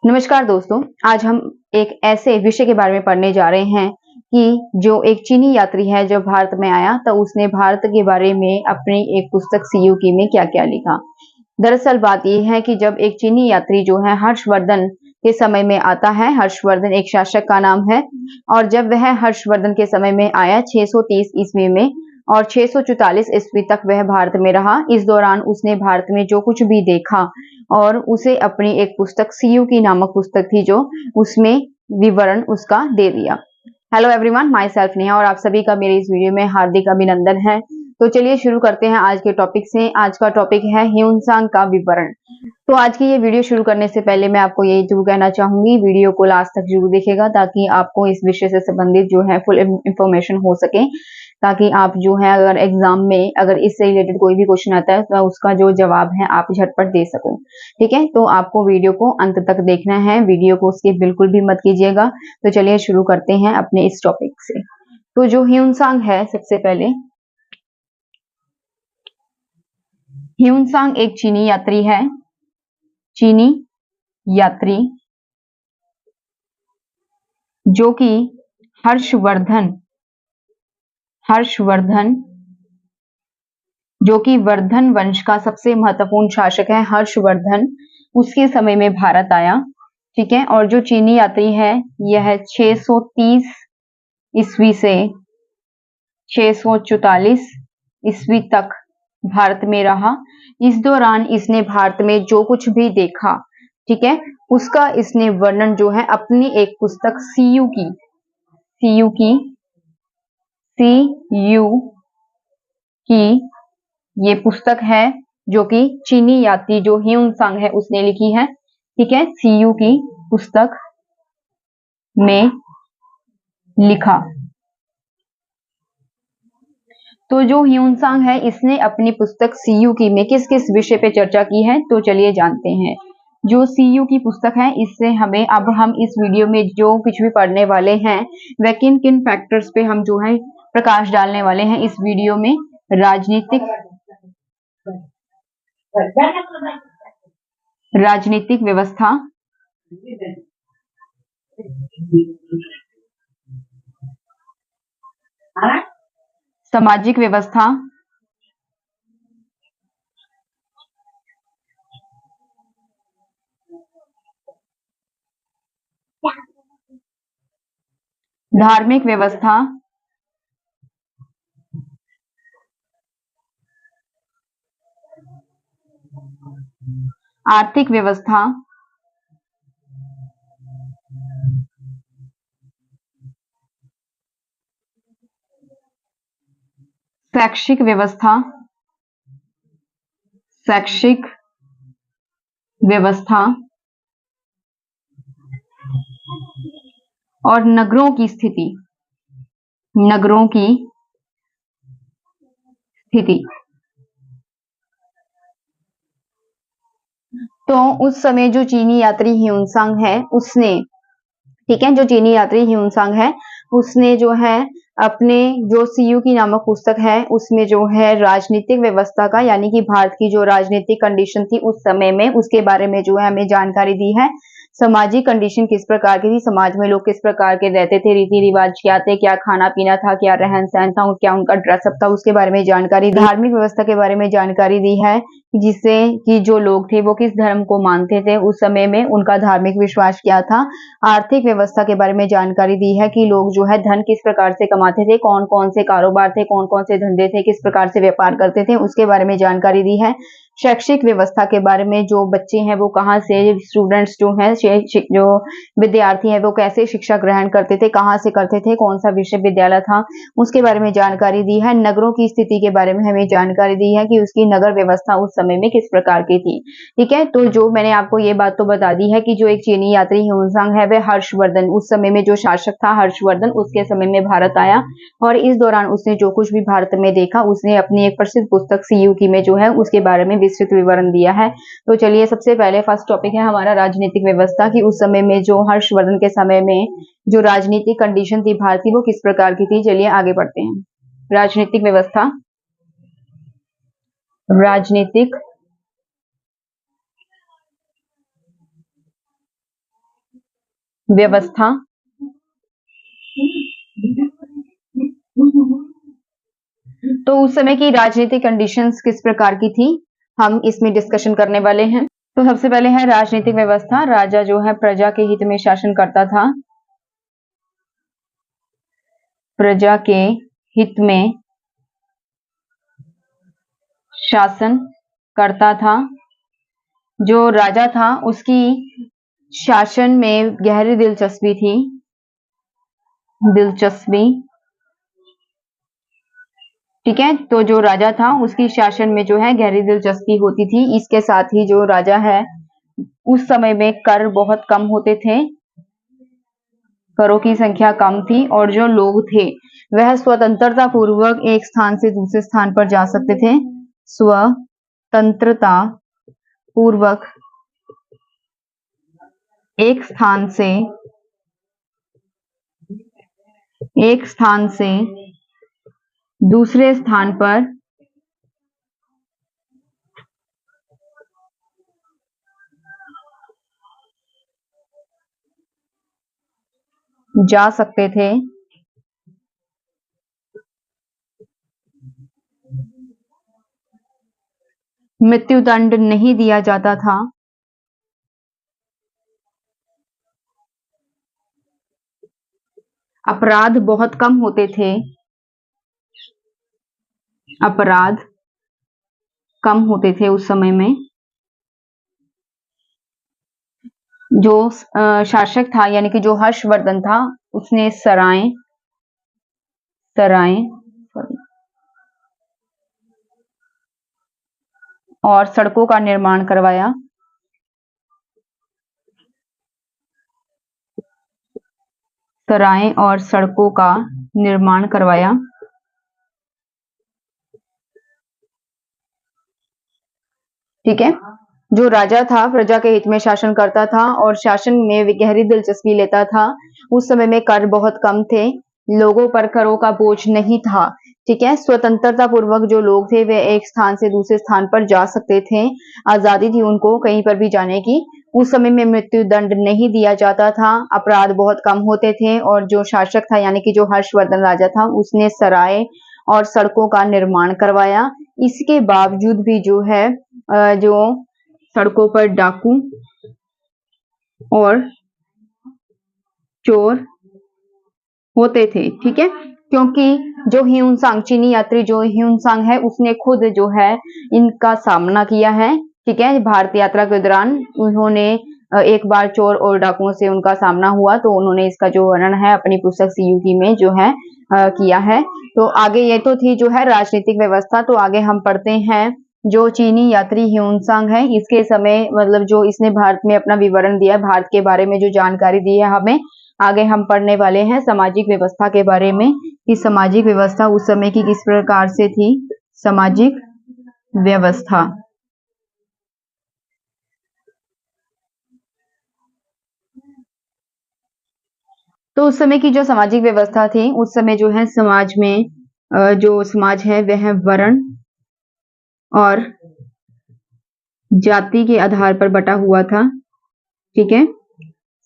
नमस्कार दोस्तों, आज हम एक ऐसे विषय के बारे में पढ़ने जा रहे हैं कि जो एक चीनी यात्री है जो भारत में आया तो उसने भारत के बारे में अपनी एक पुस्तक सीयूकी में क्या-क्या लिखा। दरअसल बात ये है कि जब एक चीनी यात्री जो है हर्षवर्धन के समय में आता है, हर्षवर्धन एक शासक का नाम है और जब वह हर्षवर्धन के समय में आया 630 ईस्वी में और 644 ईस्वी तक वह भारत में रहा। इस दौरान उसने भारत में जो कुछ भी देखा और उसे अपनी एक पुस्तक सीयूकी नामक पुस्तक थी जो उसमें विवरण उसका दे दिया। Hello everyone, my self Neha और आप सभी का मेरे इस वीडियो में हार्दिक अभिनंदन है। तो चलिए शुरू करते हैं आज के टॉपिक से। आज का टॉपिक है ह्यून-सांग का विवरण। तो आज की ये वीडियो शुरू करने से पहले मैं आपको यही जरूर कहना चाहूंगी, वीडियो को लास्ट तक जरूर देखिएगा ताकि आपको इस विषय से संबंधित जो है फुल इंफॉर्मेशन हो सके, ताकि आप जो है अगर एग्जाम में अगर इससे रिलेटेड कोई भी क्वेश्चन आता है तो उसका जो जवाब है आप झटपट दे सको। ठीक है, तो आपको वीडियो को अंत तक देखना है, वीडियो को स्किप बिल्कुल भी मत कीजिएगा। तो चलिए शुरू करते हैं अपने इस टॉपिक से। तो जो ह्यून-सांग है, सबसे पहले ह्यून-सांग एक चीनी यात्री है, चीनी यात्री जो कि हर्षवर्धन जो कि वर्धन वंश का सबसे महत्वपूर्ण शासक है। हर्षवर्धन उसके समय में भारत आया। ठीक है, और जो चीनी यात्री है यह 630 ईस्वी से 644 ईस्वी तक भारत में रहा। इस दौरान इसने भारत में जो कुछ भी देखा, ठीक है, उसका इसने वर्णन जो है अपनी एक पुस्तक सीयूकी की ये पुस्तक है जो कि चीनी यात्री जो ह्यून-सांग है उसने लिखी है। ठीक है, सीयूकी पुस्तक में लिखा। तो जो ह्यून-सांग है इसने अपनी पुस्तक सीयूकी में किस किस विषय पे चर्चा की है, तो चलिए जानते हैं। जो सीयूकी पुस्तक है इससे हमें अब हम इस वीडियो में जो कुछ भी पढ़ने वाले हैं वह किन किन फैक्टर्स पे हम जो है प्रकाश डालने वाले हैं इस वीडियो में। राजनीतिक व्यवस्था, सामाजिक व्यवस्था, धार्मिक व्यवस्था, आर्थिक व्यवस्था, शैक्षिक व्यवस्था और नगरों की स्थिति। तो उस समय जो चीनी यात्री ह्यून-सांग है उसने, ठीक है, जो चीनी यात्री ह्यून-सांग है उसने जो है अपने जो सीयूकी नामक पुस्तक है उसमें जो है राजनीतिक व्यवस्था का, यानी कि भारत की जो राजनीतिक कंडीशन थी उस समय में उसके बारे में जो है हमें जानकारी दी है। सामाजिक कंडीशन किस प्रकार की थी, समाज में लोग किस प्रकार के रहते थे, रीति रिवाज क्या थे, क्या खाना पीना था, क्या रहन सहन था, क्या उनका ड्रेसअप था, उसके बारे में जानकारी दी। धार्मिक व्यवस्था के बारे में जानकारी दी है, जिससे कि जो लोग थे वो किस धर्म को मानते थे, उस समय में उनका धार्मिक विश्वास क्या था। आर्थिक व्यवस्था के बारे में जानकारी दी है कि लोग जो है धन किस प्रकार से कमाते थे, कौन कौन से कारोबार थे, कौन कौन से धंधे थे, किस प्रकार से व्यापार करते थे, उसके बारे में जानकारी दी है। शैक्षिक व्यवस्था के बारे में, जो बच्चे हैं वो कहाँ से, स्टूडेंट्स जो हैं, जो विद्यार्थी हैं वो कैसे शिक्षा ग्रहण करते थे, कहाँ से करते थे, कौन सा विश्वविद्यालय था, उसके बारे में जानकारी दी है। नगरों की स्थिति के बारे में हमें जानकारी दी है कि उसकी नगर व्यवस्था उस समय में किस प्रकार की थी। ठीक है, तो जो मैंने आपको ये बात तो बता दी है कि जो एक चीनी यात्री ह्यून-सांग है वह हर्षवर्धन, उस समय में जो शासक था हर्षवर्धन, उसके समय में भारत आया और इस दौरान उसने जो कुछ भी भारत में देखा उसने अपनी एक प्रसिद्ध पुस्तक सीयूकी में जो है उसके बारे में विस्तृत विवरण दिया है। तो चलिए सबसे पहले फर्स्ट टॉपिक है हमारा राजनीतिक व्यवस्था की उस समय में जो हर्षवर्धन के समय में जो राजनीतिक कंडीशन थी भारत की वो किस प्रकार की थी। चलिए आगे बढ़ते हैं। राजनीतिक व्यवस्था, राजनीतिक व्यवस्था। तो उस समय की राजनीतिक कंडीशंस किस प्रकार की थी, हम इसमें डिस्कशन करने वाले हैं। तो सबसे पहले है राजनीतिक व्यवस्था। राजा जो है प्रजा के हित में शासन करता था, प्रजा के हित में शासन करता था। जो राजा था उसकी शासन में गहरी दिलचस्पी थी, दिलचस्पी। ठीक है, तो जो राजा था उसकी शासन में जो है गहरी दिलचस्पी होती थी। इसके साथ ही जो राजा है उस समय में कर बहुत कम होते थे, करों की संख्या कम थी, और जो लोग थे वह स्वतंत्रता पूर्वक एक स्थान से दूसरे स्थान पर जा सकते थे। स्वतंत्रता पूर्वक एक स्थान से दूसरे स्थान पर जा सकते थे। मृत्युदंड नहीं दिया जाता था। अपराध बहुत कम होते थे, अपराध कम होते थे उस समय में। जो शासक था यानी कि जो हर्षवर्धन था उसने सराय और सड़कों का निर्माण करवाया। सराय और सड़कों का निर्माण करवाया। ठीक है, जो राजा था प्रजा के हित में शासन करता था और शासन में गहरी दिलचस्पी लेता था। उस समय में कर बहुत कम थे, लोगों पर करों का बोझ नहीं था। ठीक है, स्वतंत्रता पूर्वक जो लोग थे वे एक स्थान से दूसरे स्थान पर जा सकते थे, आजादी थी उनको कहीं पर भी जाने की। उस समय में मृत्यु दंड नहीं दिया जाता था, अपराध बहुत कम होते थे, और जो शासक था यानी कि जो हर्षवर्धन राजा था उसने सराय और सड़कों का निर्माण करवाया। इसके बावजूद भी जो है जो सड़कों पर डाकू और चोर होते थे। ठीक है, क्योंकि जो ह्यूनसांग चीनी यात्री जो ह्यूनसांग है उसने खुद जो है इनका सामना किया है। ठीक है, भारत यात्रा के दौरान उन्होंने एक बार चोर और डाकुओं से उनका सामना हुआ, तो उन्होंने इसका जो वर्णन है अपनी पुस्तक सीयूकी में जो है किया है। तो आगे ये तो थी जो है राजनीतिक व्यवस्था। तो आगे हम पढ़ते हैं जो चीनी यात्री ह्यूनसांग है, इसके समय मतलब जो इसने भारत में अपना विवरण दिया है, भारत के बारे में जो जानकारी दी है हमें, आगे हम पढ़ने वाले हैं सामाजिक व्यवस्था के बारे में कि सामाजिक व्यवस्था उस समय की किस प्रकार से थी। सामाजिक व्यवस्था। तो उस समय की जो सामाजिक व्यवस्था थी उस समय जो है समाज में जो समाज है वह वर्ण और जाति के आधार पर बटा हुआ था। ठीक है,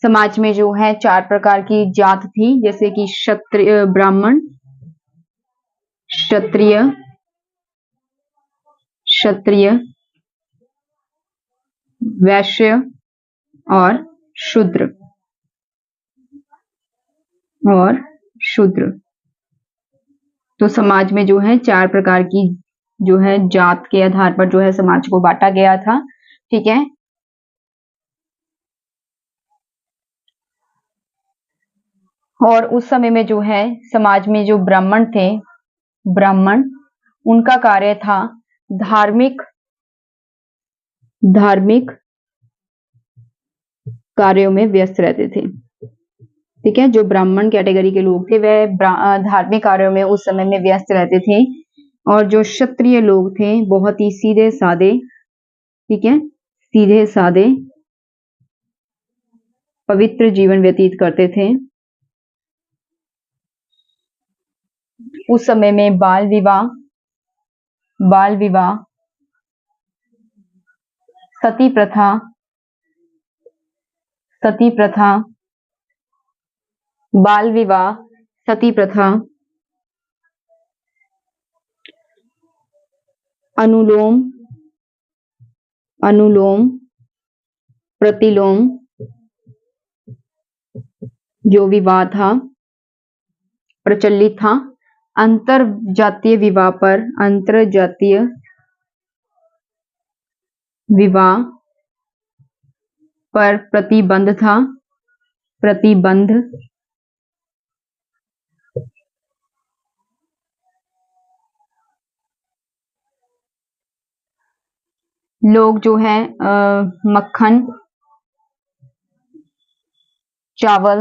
समाज में जो है 4 प्रकार की जात थी, जैसे कि क्षत्रिय, ब्राह्मण, क्षत्रिय, वैश्य और शूद्र। तो समाज में जो है 4 प्रकार की जो है जात के आधार पर जो है समाज को बांटा गया था। ठीक है, और उस समय में जो है समाज में जो ब्राह्मण थे, ब्राह्मण उनका कार्य था धार्मिक कार्यों में व्यस्त रहते थे। ठीक है, जो ब्राह्मण कैटेगरी के लोग थे वह धार्मिक कार्यों में उस समय में व्यस्त रहते थे, और जो क्षत्रिय लोग थे बहुत ही सीधे साधे, ठीक है, सीधे साधे पवित्र जीवन व्यतीत करते थे। उस समय में बाल विवाह, सती प्रथा बाल विवाह, सती प्रथा, अनुलोम अनुलोम प्रतिलोम जो विवाह था प्रचलित था, अंतर जातीय विवाह पर प्रतिबंध था, लोग जो है मक्खन, चावल,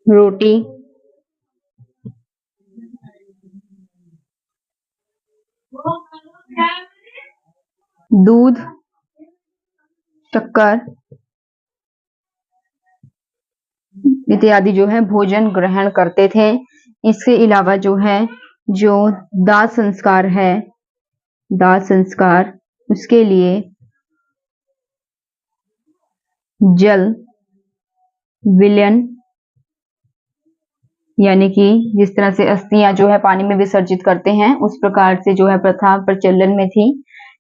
रोटी, दूध, शक्कर इत्यादि जो है भोजन ग्रहण करते थे। इसके अलावा जो है जो दाह संस्कार है, उसके लिए जल विलयन यानी कि जिस तरह से अस्थियां जो है पानी में विसर्जित करते हैं उस प्रकार से जो है प्रथा प्रचलन में थी,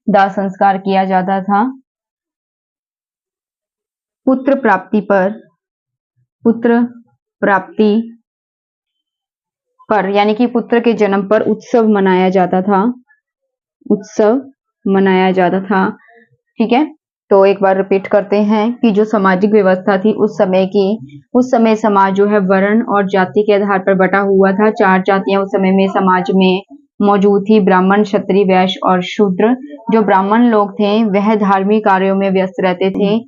दाह संस्कार किया जाता था। पुत्र प्राप्ति पर यानी कि पुत्र के जन्म पर उत्सव मनाया जाता था। ठीक है, तो एक बार रिपीट करते हैं कि जो सामाजिक व्यवस्था थी उस समय समाज जो है वर्ण और जाति के आधार पर बटा हुआ था। 4 जातियां उस समय में समाज में मौजूद थी, ब्राह्मण, क्षत्रिय, वैश्य और शूद्र। जो ब्राह्मण लोग थे वह धार्मिक कार्यों में व्यस्त रहते थे,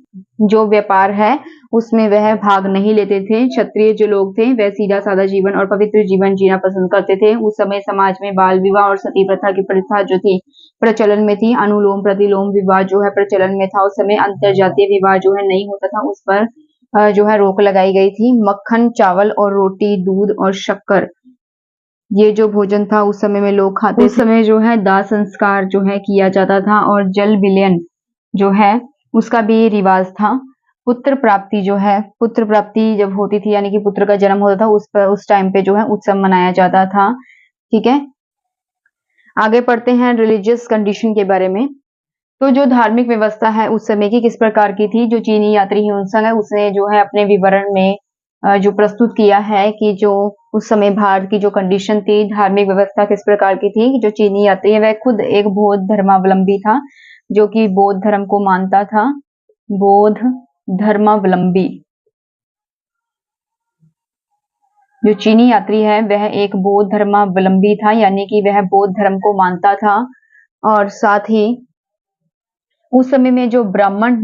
जो व्यापार है उसमें वह भाग नहीं लेते थे। क्षत्रिय जो लोग थे वह सीधा साधा जीवन और पवित्र जीवन जीना पसंद करते थे। उस समय समाज में बाल विवाह और सती प्रथा की प्रथा जो थी प्रचलन में थी। अनुलोम प्रतिलोम विवाह जो है प्रचलन में था। उस समय अंतर जातीय विवाह जो है नहीं होता था, उस पर जो है रोक लगाई गई थी। मक्खन, चावल और रोटी, दूध और शक्कर ये जो भोजन था उस समय में लोग खाते थे। उस समय जो है दाह संस्कार जो है किया जाता था और जल विलयन जो है उसका भी रिवाज था। पुत्र प्राप्ति जब होती थी यानी कि पुत्र का जन्म होता था उस टाइम पे जो है उत्सव मनाया जाता था। ठीक है, आगे पढ़ते हैं रिलीजियस कंडीशन के बारे में। तो जो धार्मिक व्यवस्था है उस समय की किस प्रकार की थी, जो चीनी यात्री ह्यूनसांग है उसने जो है अपने विवरण में जो प्रस्तुत किया है कि जो उस समय भारत की जो कंडीशन थी, धार्मिक व्यवस्था किस प्रकार की थी। जो चीनी यात्री है वह खुद एक बौद्ध धर्मावलंबी था, जो कि बौद्ध धर्म को मानता था। बौद्ध धर्मावलंबी जो चीनी यात्री है वह एक बौद्ध धर्मावलंबी था, यानी कि वह बौद्ध धर्म को मानता था। और साथ ही उस समय में जो ब्राह्मण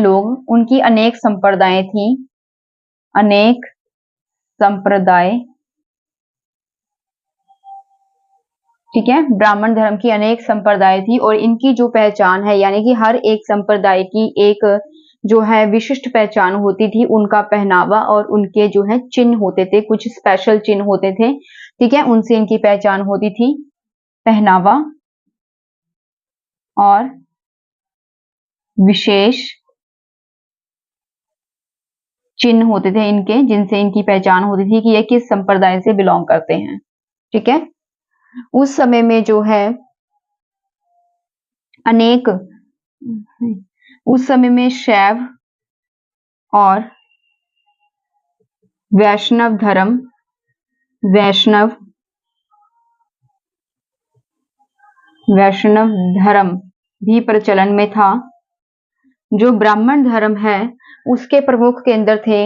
लोग उनकी अनेक संप्रदाय थी, ठीक है, ब्राह्मण धर्म की अनेक संप्रदाय थी और इनकी जो पहचान है यानी कि हर एक संप्रदाय की एक जो है विशिष्ट पहचान होती थी। उनका पहनावा और उनके जो है चिन्ह होते थे, कुछ स्पेशल चिन्ह होते थे। ठीक है, उनसे इनकी पहचान होती थी, पहनावा और विशेष चिन्ह होते थे इनके, जिनसे इनकी पहचान होती थी कि ये किस संप्रदाय से बिलोंग करते हैं। ठीक है, उस समय में जो है उस समय में शैव और वैष्णव धर्म भी प्रचलन में था। जो ब्राह्मण धर्म है उसके प्रमुख केंद्र थे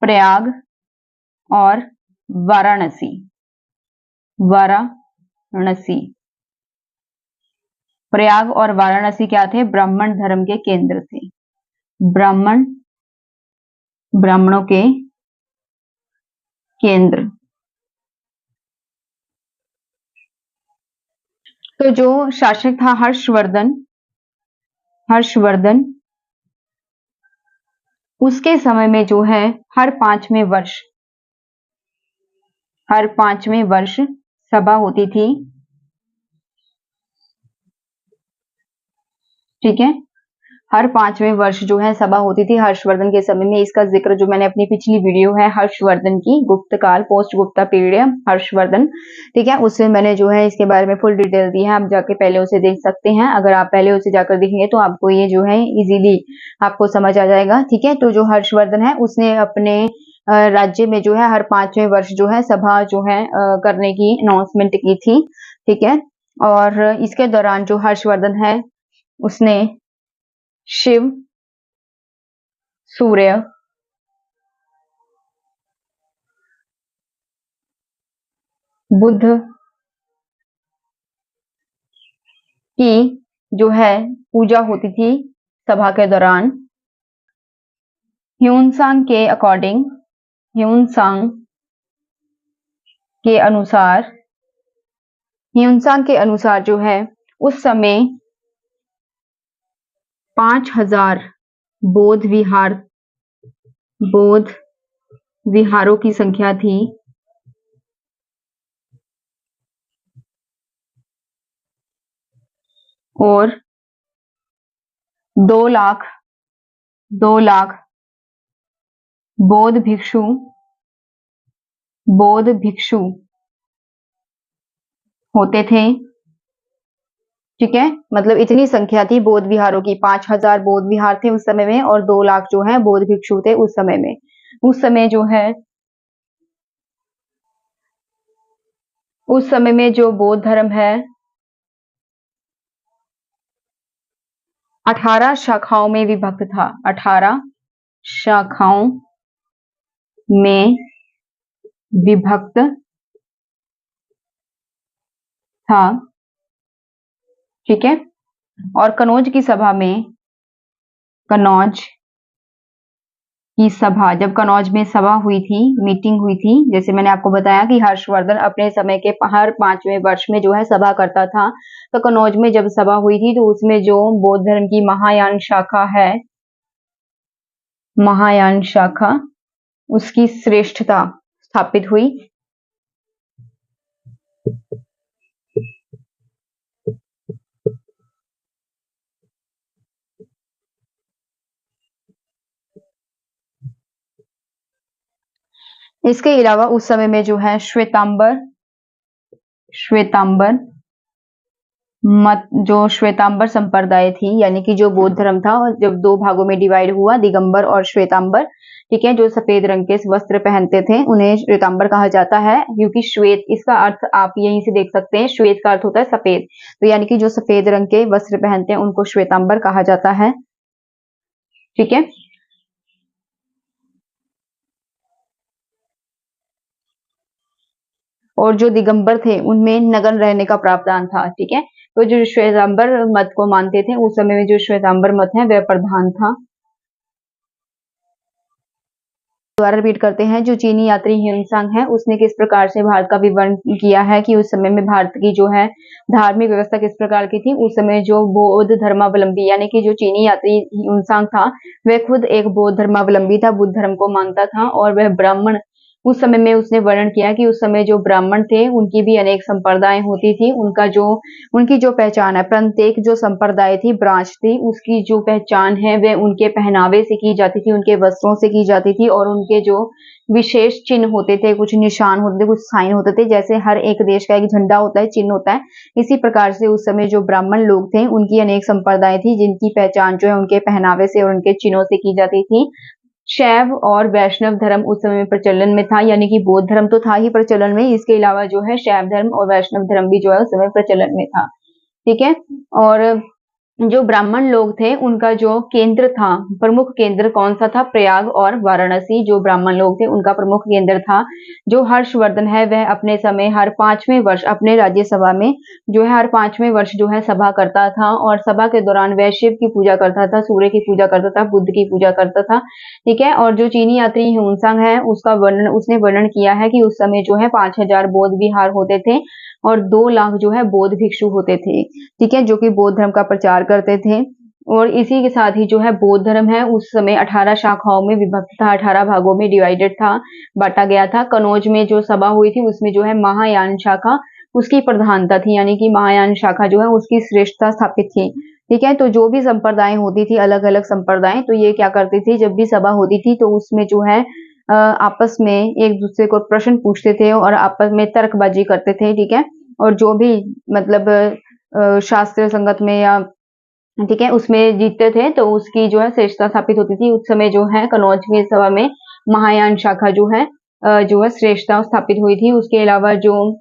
प्रयाग और वाराणसी। प्रयाग और वाराणसी क्या थे, ब्राह्मण धर्म के केंद्र थे, ब्राह्मणों के केंद्र। तो जो शासक था हर्षवर्धन, उसके समय में जो है हर पांचवें वर्ष सभा होती थी। ठीक है, हर 5वें वर्ष जो है सभा होती थी हर्षवर्धन के समय में। इसका जिक्र जो मैंने अपनी पिछली वीडियो है हर्षवर्धन की, गुप्त काल पोस्ट गुप्ता पीरियड हर्षवर्धन, ठीक है, उसमें मैंने जो है इसके बारे में फुल डिटेल दी है, आप जाके पहले उसे देख सकते हैं। अगर आप पहले उसे जाकर देखेंगे तो आपको ये जो है इजीली आपको समझ आ जाएगा, ठीक है। तो जो हर्षवर्धन है उसने अपने राज्य में जो है हर 5वें वर्ष जो है सभा जो है करने की अनाउंसमेंट की थी, ठीक है। और इसके दौरान जो हर्षवर्धन है उसने शिव, सूर्य, बुध की जो है पूजा होती थी सभा के दौरान। ह्यूनसांग के अकॉर्डिंग, ह्यूनसांग के अनुसार, ह्यूनसांग के अनुसार जो है उस समय 5000 बौद्ध विहारों की संख्या थी। और 2 लाख बौद्ध भिक्षु होते थे, ठीक है। मतलब इतनी संख्या थी बौद्ध विहारों की, 5000 बौद्ध विहार थे उस समय में और 2 लाख जो है बौद्ध भिक्षु थे उस समय में। उस समय में जो बौद्ध धर्म है 18 शाखाओं में विभक्त था, 18 शाखाओं में विभक्त था, ठीक है। और कनौज की सभा में, जब कनौज में सभा हुई थी, मीटिंग हुई थी, जैसे मैंने आपको बताया कि हर्षवर्धन अपने समय के हर 5वें वर्ष में जो है सभा करता था, तो कनौज में जब सभा हुई थी तो उसमें जो बौद्ध धर्म की महायान शाखा है, महायान शाखा, उसकी श्रेष्ठता स्थापित हुई। इसके अलावा उस समय में जो है श्वेतांबर मत, जो श्वेतांबर संप्रदाय थी, यानी कि जो बौद्ध धर्म था जब 2 भागों में डिवाइड हुआ, दिगंबर और श्वेतांबर, ठीक है। जो सफेद रंग के वस्त्र पहनते थे उन्हें श्वेतांबर कहा जाता है, क्योंकि श्वेत इसका अर्थ आप यहीं से देख सकते हैं, श्वेत का अर्थ होता है सफेद, तो यानी कि जो सफेद रंग के वस्त्र पहनते हैं उनको श्वेतांबर कहा जाता है, ठीक है। और जो दिगंबर थे उनमें नग्न रहने का प्रावधान था, ठीक है। तो जो श्वेतांबर मत को मानते थे उस समय में जो श्वेतांबर मत है वह प्रधान था। दोबारा रिपीट करते हैं, जो चीनी यात्री ह्यूनसांग है उसने किस प्रकार से भारत का विवरण किया है कि उस समय में भारत की जो है धार्मिक व्यवस्था किस प्रकार की थी। उस समय जो बौद्ध धर्मावलंबी, यानी कि जो चीनी यात्री ह्यूनसांग था वह खुद एक बौद्ध धर्मावलंबी था, बुद्ध धर्म को मानता था, और वह ब्राह्मण, उस समय में उसने वर्णन किया कि उस समय जो ब्राह्मण थे उनकी भी अनेक संप्रदाय होती थी, उनकी जो पहचान है, प्रत्येक जो संप्रदाय थी, ब्रांच थी, उसकी जो पहचान है वह उनके पहनावे से की जाती थी, उनके वस्त्रों से की जाती थी, और उनके जो विशेष चिन्ह होते थे, कुछ निशान होते थे, कुछ साइन होते थे, जैसे हर एक देश का एक झंडा होता है, चिन्ह होता है, इसी प्रकार से उस समय जो ब्राह्मण लोग थे उनकी अनेक संप्रदाय थी जिनकी पहचान जो है उनके पहनावे से और उनके चिन्हों से की जाती थी। शैव और वैष्णव धर्म उस समय में प्रचलन में था, यानी कि बौद्ध धर्म तो था ही प्रचलन में, इसके अलावा जो है शैव धर्म और वैष्णव धर्म भी जो है उस समय प्रचलन में था, ठीक है। और जो ब्राह्मण लोग थे उनका जो केंद्र था, प्रमुख केंद्र कौन सा था, प्रयाग और वाराणसी, जो ब्राह्मण लोग थे उनका प्रमुख केंद्र था। जो हर्षवर्धन है वह अपने समय हर 5वें वर्ष अपने राज्यसभा में जो है हर 5वें वर्ष जो है सभा करता था, और सभा के दौरान वह शिव की पूजा करता था, सूर्य की पूजा करता था, बुद्ध की पूजा करता था, ठीक है। और जो चीनी यात्री ह्यूनसांग है उसने वर्णन किया है कि उस समय जो है 5000 बौद्ध विहार होते थे और 2 लाख जो है बौद्ध भिक्षु होते थे, ठीक है, जो कि बौद्ध धर्म का प्रचार करते थे। और इसी के साथ ही जो है बौद्ध धर्म है उस समय 18 शाखाओं में विभक्त था, 18 भागों में डिवाइडेड था, बांटा गया था। कनौज में जो सभा हुई थी उसमें जो है महायान शाखा उसकी प्रधानता थी, यानी कि महायान शाखा जो है उसकी श्रेष्ठता स्थापित थी, ठीक है। तो जो भी संप्रदाय होती थी, अलग अलग संप्रदाय, तो ये क्या करती थी, जब भी सभा होती थी तो उसमें जो है आपस में एक दूसरे को प्रश्न पूछते थे और आपस में तर्कबाजी करते थे, ठीक है। और जो भी मतलब शास्त्र संगत में या ठीक है उसमें जीतते थे तो उसकी जो है श्रेष्ठता स्थापित होती थी। उस समय जो है कनौज की सभा में महायान शाखा जो है श्रेष्ठता स्थापित हुई थी। उसके अलावा जो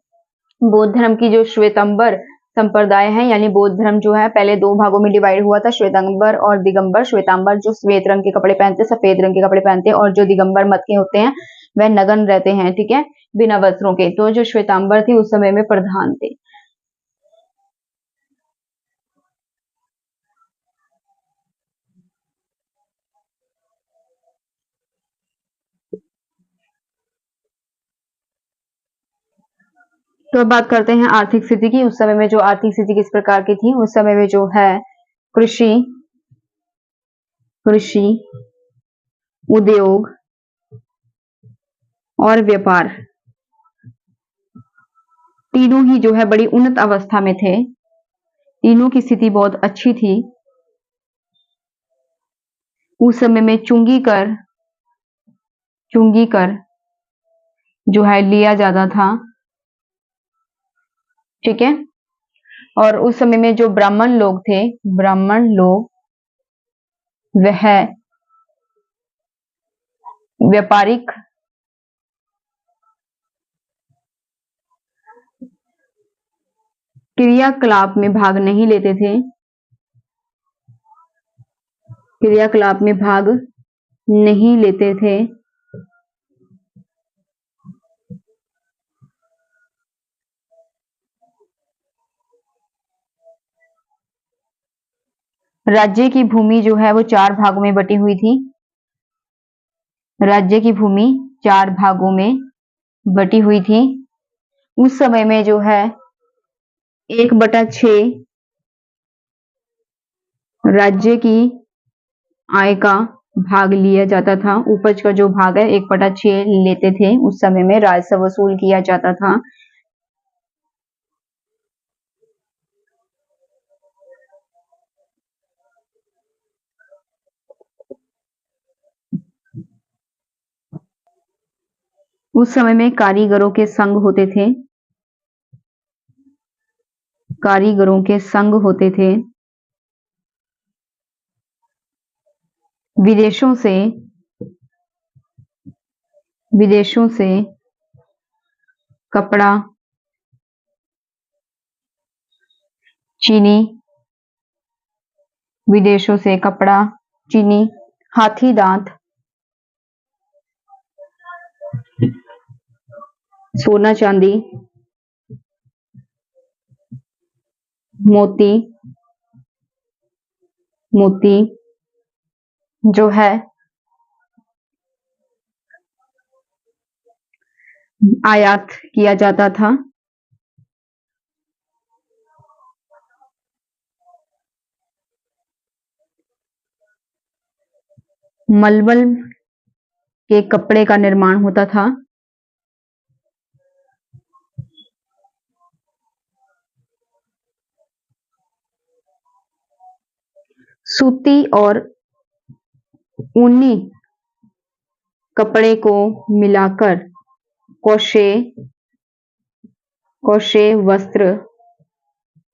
बौद्ध धर्म की जो श्वेतांबर संप्रदाय है, यानी बौद्ध धर्म जो है पहले दो भागों में डिवाइड हुआ था, श्वेतांबर और दिगंबर। श्वेतांबर जो श्वेत रंग के कपड़े पहनते, सफेद रंग के कपड़े पहनते, और जो दिगंबर मत के होते हैं वह नग्न रहते हैं, ठीक है, बिना वस्त्रों के। तो जो श्वेतांबर थे उस समय में प्रधान थे। तो अब बात करते हैं आर्थिक स्थिति की। उस समय में जो आर्थिक स्थिति किस प्रकार की थी, उस समय में जो है कृषि, कृषि, उद्योग और व्यापार तीनों ही जो है बड़ी उन्नत अवस्था में थे। तीनों की स्थिति बहुत अच्छी थी। उस समय में चुंगी कर जो है लिया जाता था, ठीक है। और उस समय में जो ब्राह्मण लोग थे, ब्राह्मण लोग वह व्यापारिक क्रियाकलाप में भाग नहीं लेते थे, क्रियाकलाप में भाग नहीं लेते थे। राज्य की भूमि जो है वो 4 भागों में बटी हुई थी। राज्य की भूमि 4 भागों में बटी हुई थी। उस समय में जो है 1/6 राज्य की आय का भाग लिया जाता था। उपज का जो भाग है 1/6 लेते थे। उस समय में राजस्व वसूल किया जाता था। उस समय में कारीगरों के संघ होते थे, कारीगरों के संघ होते थे। विदेशों से कपड़ा, चीनी, विदेशों से कपड़ा, चीनी, हाथी दांत, सोना चांदी, मोती जो है आयात किया जाता था। मलमल के कपड़े का निर्माण होता था। सूती और ऊनी कपड़े को मिलाकर कोशे वस्त्र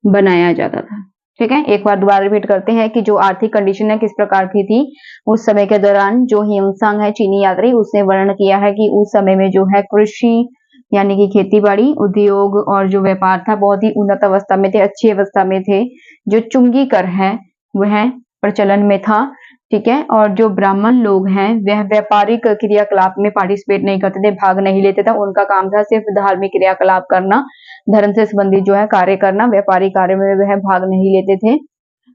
बनाया जाता था, ठीक है। एक बार दोबारा रिपीट करते हैं कि जो आर्थिक कंडीशन है किस प्रकार की थी। उस समय के दौरान जो ह्यूनसांग है चीनी यात्री, उसने वर्णन किया है कि उस समय में जो है कृषि यानी कि खेती बाड़ी, उद्योग और जो व्यापार था बहुत ही उन्नत अवस्था में थे, अच्छी अवस्था में थे। जो चुंगी कर है वह प्रचलन में था, ठीक है। और जो ब्राह्मण लोग हैं वह व्यापारिक क्रियाकलाप में पार्टिसिपेट नहीं करते थे, भाग नहीं लेते थे। उनका काम था सिर्फ धार्मिक क्रियाकलाप करना, धर्म से संबंधित जो है कार्य करना, व्यापारिक कार्य में वह भाग नहीं लेते थे।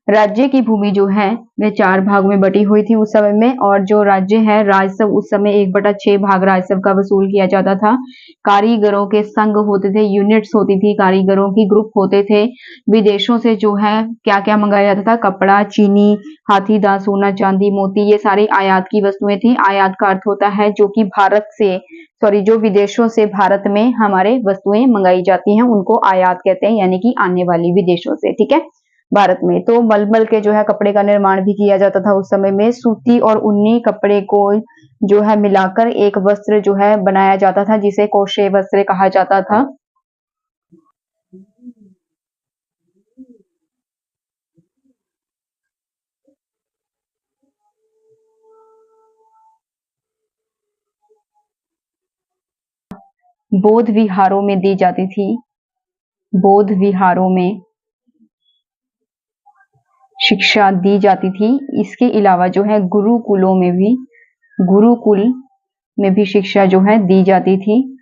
राज्य की भूमि जो है वह 4 भाग में बटी हुई थी उस समय में। और जो राज्य है राजस्व उस समय 1/6 भाग राजस्व का वसूल किया जाता था। कारीगरों के संघ होते थे, यूनिट्स होती थी, कारीगरों की ग्रुप होते थे। विदेशों से जो है क्या क्या मंगाया जाता था, कपड़ा, चीनी, हाथी दांत, सोना चांदी, मोती, ये सारी आयात की वस्तुएं थी। आयात का अर्थ होता है जो कि जो विदेशों से भारत में हमारे वस्तुएं मंगाई जाती हैं उनको आयात कहते हैं, यानी कि आने वाली विदेशों से, ठीक है। भारत में। तो मलमल के जो है कपड़े का निर्माण भी किया जाता था उस समय में। सूती और ऊनी कपड़े को जो है मिलाकर एक वस्त्र जो है बनाया जाता था, जिसे कोशे वस्त्र कहा जाता था। बौद्ध विहारों में दी जाती थी। बौद्ध विहारों में शिक्षा दी जाती थी। इसके अलावा जो है गुरुकुल में भी शिक्षा जो है दी जाती थी।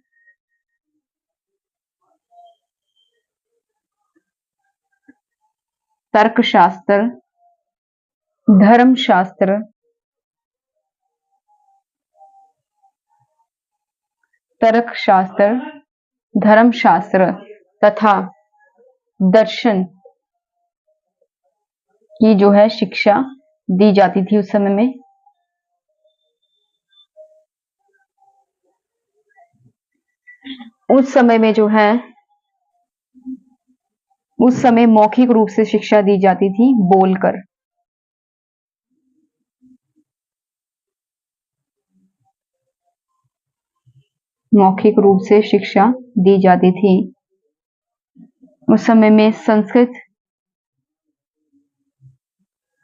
तर्कशास्त्र, धर्मशास्त्र, तर्कशास्त्र, धर्मशास्त्र तथा दर्शन की जो है शिक्षा दी जाती थी उस समय में। उस समय में जो है उस समय मौखिक रूप से शिक्षा दी जाती थी, बोलकर। मौखिक रूप से शिक्षा दी जाती थी। उस समय में संस्कृत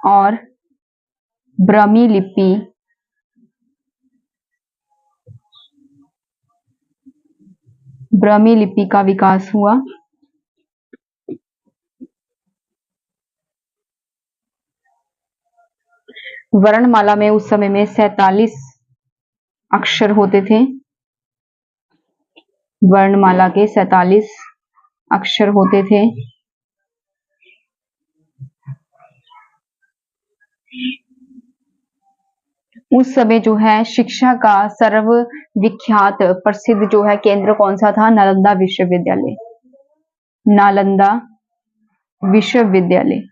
और ब्राह्मी लिपि का विकास हुआ। वर्णमाला में उस समय में 47 अक्षर होते थे। वर्णमाला के 47 अक्षर होते थे। उस समय जो है शिक्षा का सर्वविख्यात प्रसिद्ध जो है केंद्र कौन सा था? नालंदा विश्वविद्यालय। नालंदा विश्वविद्यालय।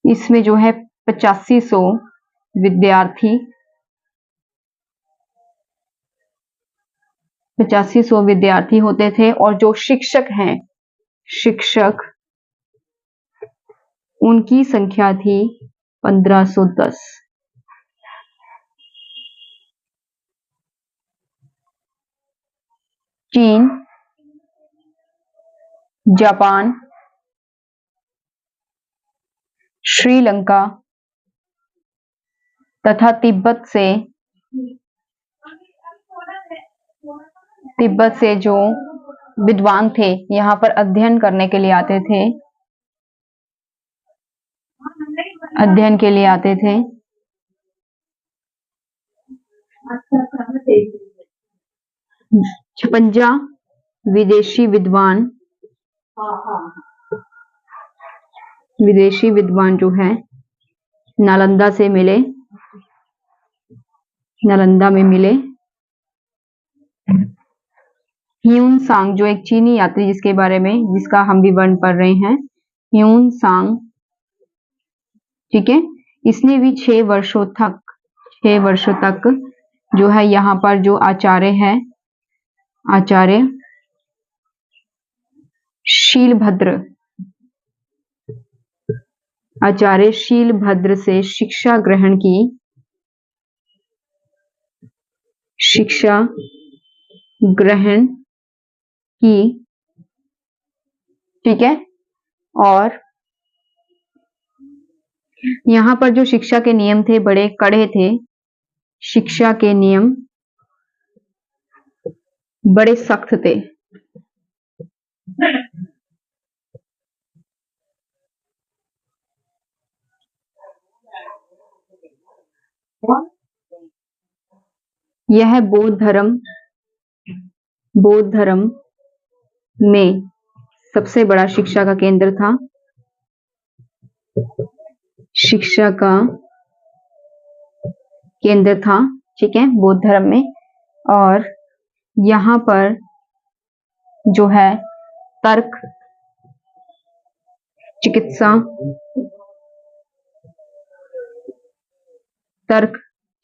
इसमें जो है 8500 विद्यार्थी 8500 विद्यार्थी होते थे। और जो शिक्षक हैं, शिक्षक उनकी संख्या थी 1510। चीन, जापान, श्रीलंका तथा तिब्बत से जो विद्वान थे यहाँ पर अध्ययन करने के लिए आते थे। अध्ययन के लिए आते थे। 56 विदेशी विद्वान जो है नालंदा से मिले, नालंदा में मिले। ह्यून सांग जो एक चीनी यात्री जिसका हम विवरण पढ़ रहे हैं, ह्यून सांग, ठीक है। इसने भी 6 वर्षों तक जो है यहाँ पर जो आचार्य है, आचार्य शीलभद्र से शिक्षा ग्रहण की, ठीक है। और यहाँ पर जो शिक्षा के नियम थे बड़े कड़े थे। शिक्षा के नियम बड़े सख्त थे। यह बौद्ध धर्म में सबसे बड़ा शिक्षा का केंद्र था। शिक्षा का केंद्र था, ठीक है, बौद्ध धर्म में। और यहाँ पर जो है तर्क,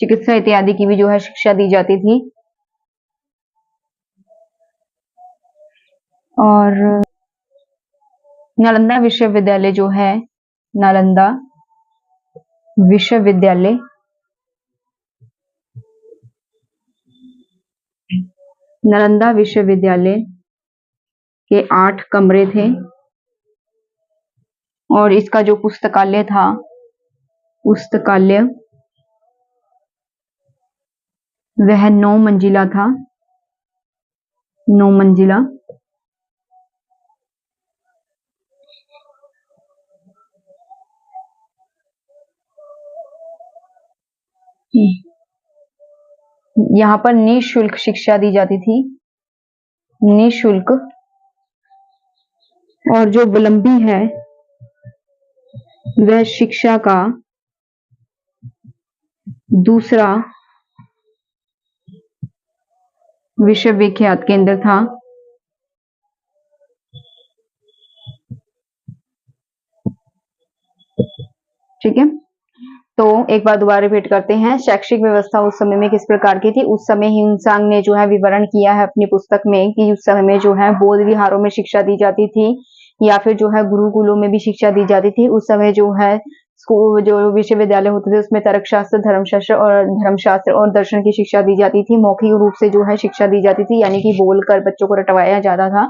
चिकित्सा इत्यादि की भी जो है शिक्षा दी जाती थी। और नालंदा विश्वविद्यालय जो है, नालंदा विश्वविद्यालय नालंदा विश्वविद्यालय के 8 कमरे थे और इसका जो पुस्तकालय था, पुस्तकालय वह 9 मंजिला था, 9 मंजिला। यहाँ पर निःशुल्क शिक्षा दी जाती थी, निःशुल्क। और जो विलंबी है वह शिक्षा का दूसरा विश्वविख्यात केंद्र था। ठीक है, तो एक बार दोबारा रिपीट करते हैं। शैक्षिक व्यवस्था उस समय में किस प्रकार की थी? उस समय ह्यून-सांग ने जो है विवरण किया है अपनी पुस्तक में कि उस समय में जो है बौद्ध विहारों में शिक्षा दी जाती थी या फिर जो है गुरुकुलों में भी शिक्षा दी जाती थी। उस समय जो है स्कूल, जो विश्वविद्यालय होते थे उसमें तर्कशास्त्र, धर्मशास्त्र और दर्शन की शिक्षा दी जाती थी। मौखिक रूप से जो है शिक्षा दी जाती थी, यानी कि बोलकर बच्चों को रटवाया जाता था।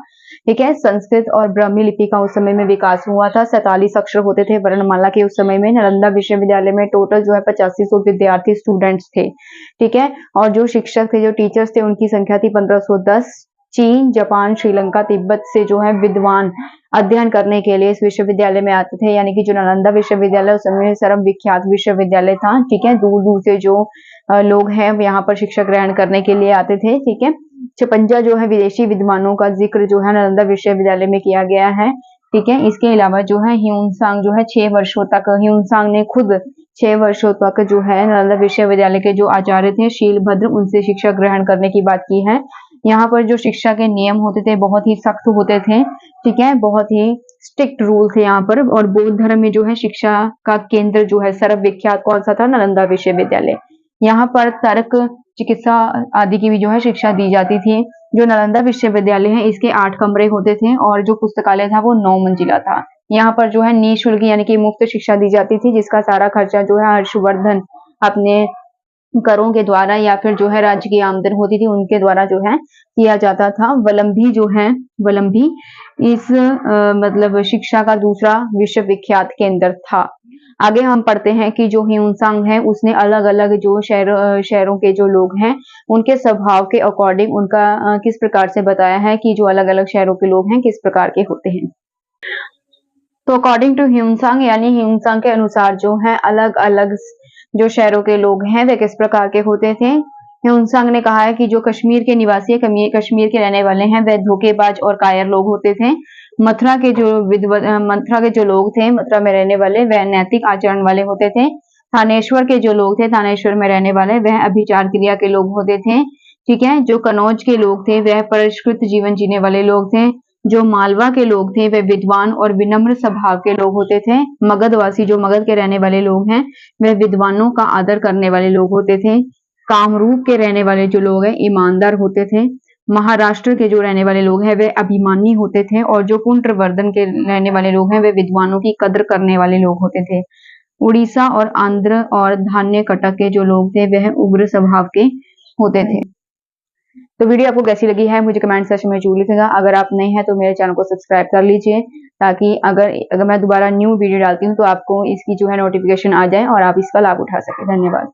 ठीक है, संस्कृत और ब्राह्मी लिपि का उस समय में विकास हुआ था। 47 अक्षर होते थे वर्णमाला के उस समय में। नालंदा विश्वविद्यालय में टोटल जो है 8500 विद्यार्थी स्टूडेंट्स थे। ठीक है, और जो शिक्षक थे, जो टीचर्स थे, उनकी संख्या थी 1510। चीन, जापान, श्रीलंका, तिब्बत से जो है विद्वान अध्ययन करने के लिए इस विश्वविद्यालय में आते थे, यानी कि जो नालंदा विश्वविद्यालय उस समय सर्वविख्यात विश्वविद्यालय था। ठीक है, दूर दूर से जो लोग हैं यहाँ पर शिक्षा ग्रहण करने के लिए आते थे। ठीक है, 56 जो है विदेशी विद्वानों का जिक्र जो है नालंदा विश्वविद्यालय में किया गया है। ठीक है, इसके अलावा जो है ह्यून-सांग जो है 6 वर्षों तक, ह्यून-सांग ने खुद 6 वर्षों तक जो है नालंदा विश्वविद्यालय के जो आचार्य थे शीलभद्र, उनसे शिक्षा ग्रहण करने की बात की है। यहाँ पर जो शिक्षा के नियम होते थे बहुत ही सख्त होते थे। ठीक है, बहुत ही स्ट्रिक्ट रूल थे यहाँ पर। और बौद्ध धर्म में जो है शिक्षा का केंद्र जो है सर्वविख्यात कौन सा था? नालंदा विश्वविद्यालय। यहाँ पर तर्क, चिकित्सा आदि की भी जो है शिक्षा दी जाती थी। जो नालंदा विश्वविद्यालय है इसके 8 कमरे होते थे और जो पुस्तकालय था वो 9 मंजिला था। यहाँ पर जो है निःशुल्क यानी कि मुफ्त शिक्षा दी जाती थी, जिसका सारा खर्चा जो है हर्षवर्धन अपने करों के द्वारा या फिर जो है राज्य की आमदन होती थी उनके द्वारा जो है किया जाता था। वलंभी जो है, वलंभी इस मतलब शिक्षा का दूसरा विश्वविख्यात केंद्र था। आगे हम पढ़ते हैं कि जो ह्यून-सांग है उसने अलग अलग जो शहरों के जो लोग हैं उनके स्वभाव के अकॉर्डिंग उनका किस प्रकार से बताया है कि जो अलग अलग शहरों के लोग हैं किस प्रकार के होते हैं। तो अकॉर्डिंग टू ह्यून-सांग, यानी ह्यून-सांग के अनुसार जो है अलग अलग जो शहरों के लोग हैं वे किस प्रकार के होते थे। ह्यून-सांग ने कहा है कि जो कश्मीर के निवासी, कश्मीर के रहने वाले हैं वे धोखेबाज और कायर लोग होते थे। मथुरा के जो लोग थे, मथुरा में रहने वाले, वह नैतिक आचरण वाले होते थे। थानेश्वर के जो लोग थे, थानेश्वर में रहने वाले, वह अभिचार क्रिया के लोग होते थे। ठीक है, जो कनौज के लोग थे वह परिष्कृत जीवन जीने वाले लोग थे। जो मालवा के लोग थे वे विद्वान और विनम्र स्वभाव के लोग होते थे। मगधवासी, जो मगध के रहने वाले लोग हैं, वे विद्वानों का आदर करने वाले लोग होते थे। कामरूप के रहने वाले जो लोग हैं ईमानदार होते थे। महाराष्ट्र के जो रहने वाले लोग हैं वे अभिमानी होते थे और जो पुंड्रवर्धन के रहने वाले लोग हैं वे विद्वानों की कद्र करने वाले लोग होते थे। उड़ीसा और आंध्र और धान्य कटक के जो लोग थे वह उग्र स्वभाव के होते थे। तो वीडियो आपको कैसी लगी है मुझे कमेंट सेक्शन में जरूर लिखिएगा। अगर आप नए हैं तो मेरे चैनल को सब्सक्राइब कर लीजिए ताकि अगर मैं दोबारा न्यू वीडियो डालती हूँ तो आपको इसकी जो है नोटिफिकेशन आ जाए और आप इसका लाभ उठा सकें। धन्यवाद।